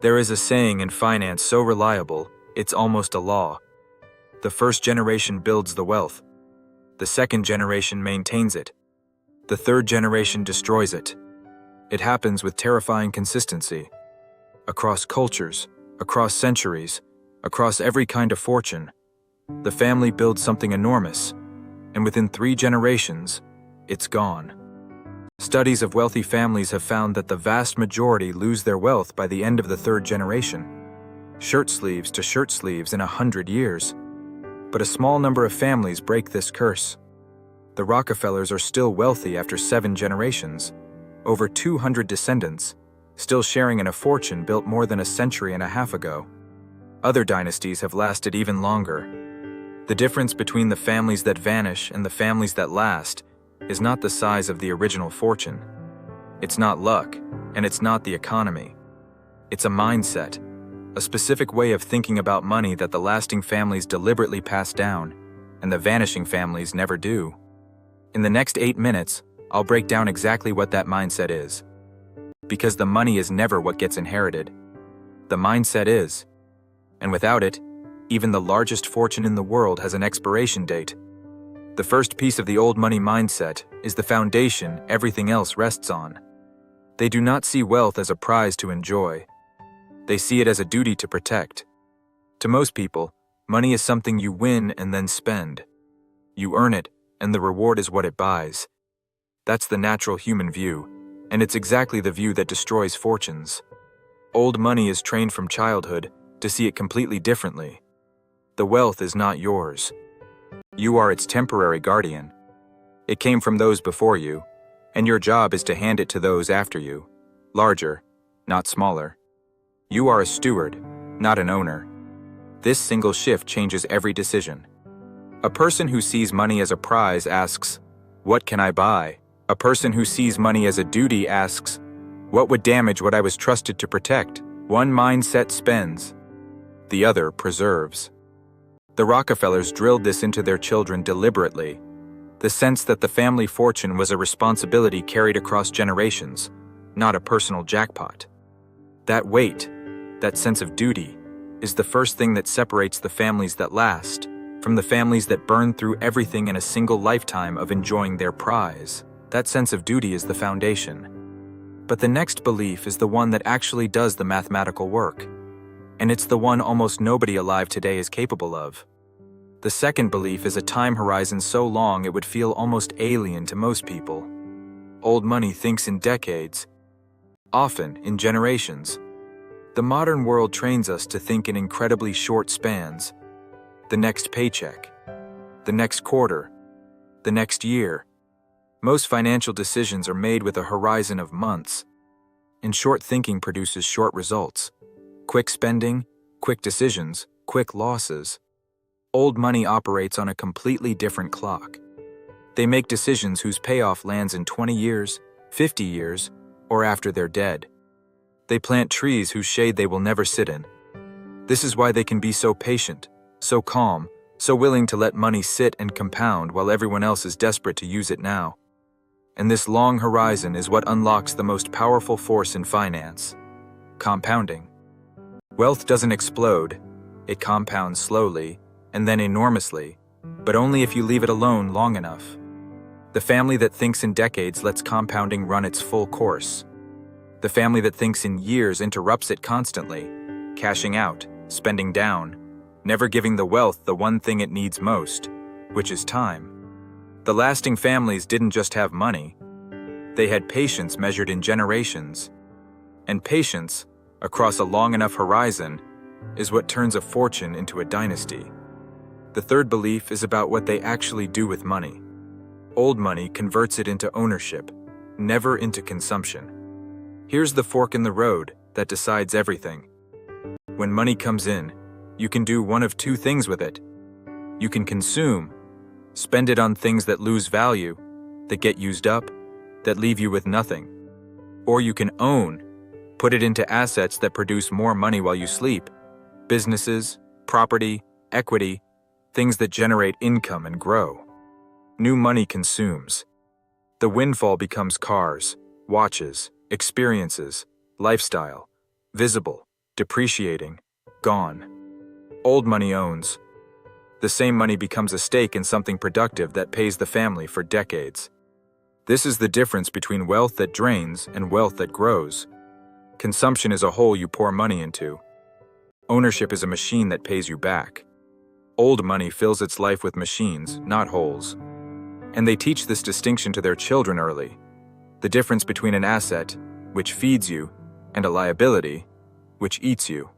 There is a saying in finance so reliable, it's almost a law. The first generation builds the wealth. The second generation maintains it. The third generation destroys it. It happens with terrifying consistency. Across cultures, across centuries, across every kind of fortune, the family builds something enormous, and within 3 generations, it's gone. Studies of wealthy families have found that the vast majority lose their wealth by the end of the 3rd generation. Shirt sleeves to shirt sleeves in 100 years. But a small number of families break this curse. The Rockefellers are still wealthy after 7 generations, over 200 descendants, still sharing in a fortune built more than a century and a half ago. Other dynasties have lasted even longer. The difference between the families that vanish and the families that last is not the size of the original fortune. It's not luck, and it's not the economy. It's a mindset, a specific way of thinking about money that the lasting families deliberately pass down, and the vanishing families never do. In the next 8 minutes, I'll break down exactly what that mindset is. Because the money is never what gets inherited. The mindset is. And without it, even the largest fortune in the world has an expiration date. The first piece of the old money mindset is the foundation everything else rests on. They do not see wealth as a prize to enjoy. They see it as a duty to protect. To most people, money is something you win and then spend. You earn it, and the reward is what it buys. That's the natural human view, and it's exactly the view that destroys fortunes. Old money is trained from childhood to see it completely differently. The wealth is not yours. You are its temporary guardian. It came from those before you, and your job is to hand it to those after you, larger, not smaller. You are a steward, not an owner. This single shift changes every decision. A person who sees money as a prize asks, "What can I buy?" A person who sees money as a duty asks, "What would damage what I was trusted to protect?" One mindset spends. The other preserves. The Rockefellers drilled this into their children deliberately, the sense that the family fortune was a responsibility carried across generations, not a personal jackpot. That weight, that sense of duty, is the first thing that separates the families that last from the families that burn through everything in a single lifetime of enjoying their prize. That sense of duty is the foundation. But the next belief is the one that actually does the mathematical work, and it's the one almost nobody alive today is capable of. The second belief is a time horizon so long it would feel almost alien to most people. Old money thinks in decades, often in generations. The modern world trains us to think in incredibly short spans. The next paycheck, the next quarter, the next year. Most financial decisions are made with a horizon of months, and short thinking produces short results. Quick spending, quick decisions, quick losses. Old money operates on a completely different clock. They make decisions whose payoff lands in 20 years, 50 years, or after they're dead. They plant trees whose shade they will never sit in. This is why they can be so patient, so calm, so willing to let money sit and compound while everyone else is desperate to use it now. And this long horizon is what unlocks the most powerful force in finance: compounding. Wealth doesn't explode, it compounds slowly, and then enormously, but only if you leave it alone long enough. The family that thinks in decades lets compounding run its full course. The family that thinks in years interrupts it constantly, cashing out, spending down, never giving the wealth the one thing it needs most, which is time. The lasting families didn't just have money. They had patience measured in generations. And patience, across a long enough horizon, is what turns a fortune into a dynasty. The third belief is about what they actually do with money. Old money converts it into ownership, never into consumption. Here's the fork in the road that decides everything. When money comes in, you can do one of 2 things with it. You can consume, spend it on things that lose value, that get used up, that leave you with nothing. Or you can own, put it into assets that produce more money while you sleep. Businesses, property, equity, things that generate income and grow. New money consumes. The windfall becomes cars, watches, experiences, lifestyle, visible, depreciating, gone. Old money owns. The same money becomes a stake in something productive that pays the family for decades. This is the difference between wealth that drains and wealth that grows. Consumption is a hole you pour money into. Ownership is a machine that pays you back. Old money fills its life with machines, not holes. And they teach this distinction to their children early. The difference between an asset, which feeds you, and a liability, which eats you.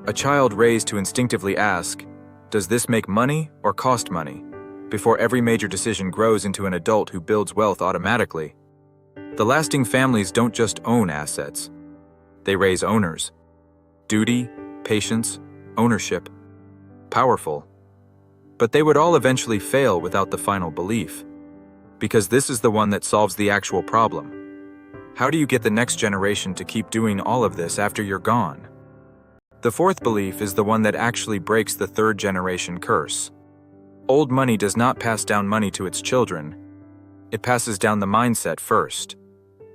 A child raised to instinctively ask, does this make money or cost money? Before every major decision grows into an adult who builds wealth automatically. The lasting families don't just own assets. They raise owners. Duty, patience, ownership. Powerful. But they would all eventually fail without the final belief. Because this is the one that solves the actual problem. How do you get the next generation to keep doing all of this after you're gone? The fourth belief is the one that actually breaks the third generation curse. Old money does not pass down money to its children. It passes down the mindset first,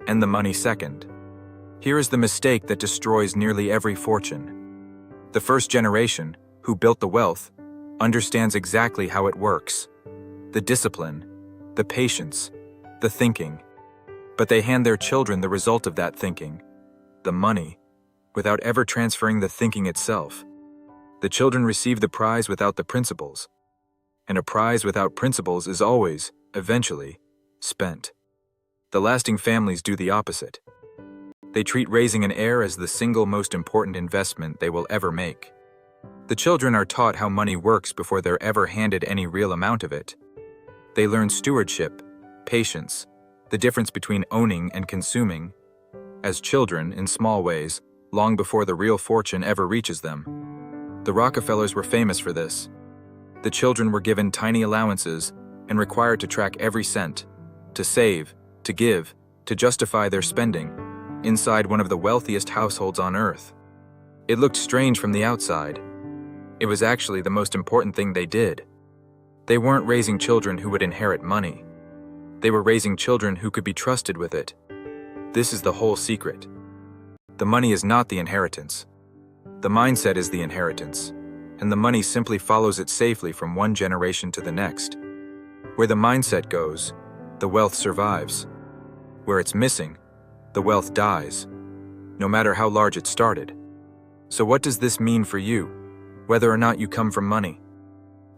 and the money second. Here is the mistake that destroys nearly every fortune. The first generation, who built the wealth, understands exactly how it works. The discipline, the patience, the thinking. But they hand their children the result of that thinking, the money, without ever transferring the thinking itself. The children receive the prize without the principles. And a prize without principles is always, eventually, spent. The lasting families do the opposite. They treat raising an heir as the single most important investment they will ever make. The children are taught how money works before they're ever handed any real amount of it. They learn stewardship, patience, the difference between owning and consuming, as children in small ways, long before the real fortune ever reaches them. The Rockefellers were famous for this. The children were given tiny allowances and required to track every cent, to save, to give, to justify their spending, inside one of the wealthiest households on earth. It looked strange from the outside. It was actually the most important thing they did. They weren't raising children who would inherit money. They were raising children who could be trusted with it. This is the whole secret. The money is not the inheritance. The mindset is the inheritance, and the money simply follows it safely from one generation to the next. Where the mindset goes, the wealth survives. Where it's missing, the wealth dies, no matter how large it started. So what does this mean for you, whether or not you come from money?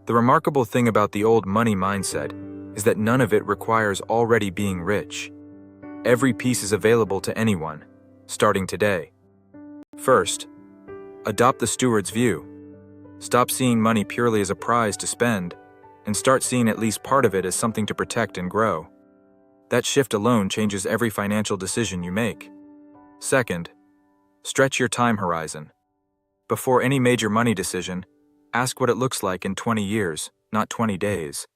The remarkable thing about the old money mindset is that none of it requires already being rich. Every piece is available to anyone, starting today. First, adopt the steward's view. Stop seeing money purely as a prize to spend, and start seeing at least part of it as something to protect and grow. That shift alone changes every financial decision you make. Second, stretch your time horizon. Before any major money decision, ask what it looks like in 20 years, not 20 days.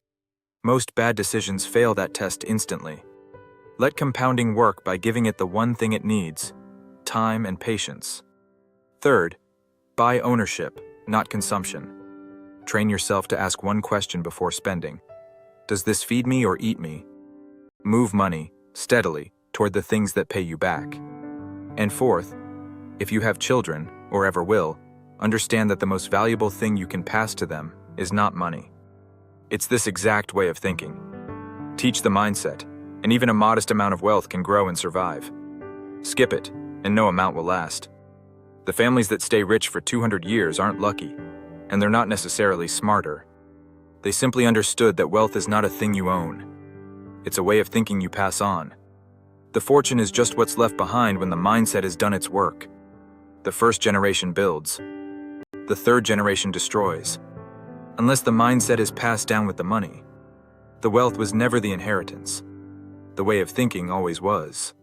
Most bad decisions fail that test instantly. Let compounding work by giving it the one thing it needs: time and patience. Third, buy ownership, not consumption. Train yourself to ask one question before spending. Does this feed me or eat me? Move money, steadily, toward the things that pay you back. And fourth, if you have children, or ever will, understand that the most valuable thing you can pass to them is not money. It's this exact way of thinking. Teach the mindset, and even a modest amount of wealth can grow and survive. Skip it, and no amount will last. The families that stay rich for 200 years aren't lucky, and they're not necessarily smarter. They simply understood that wealth is not a thing you own. It's a way of thinking you pass on. The fortune is just what's left behind when the mindset has done its work. The first generation builds. The third generation destroys. Unless the mindset is passed down with the money. The wealth was never the inheritance. The way of thinking always was.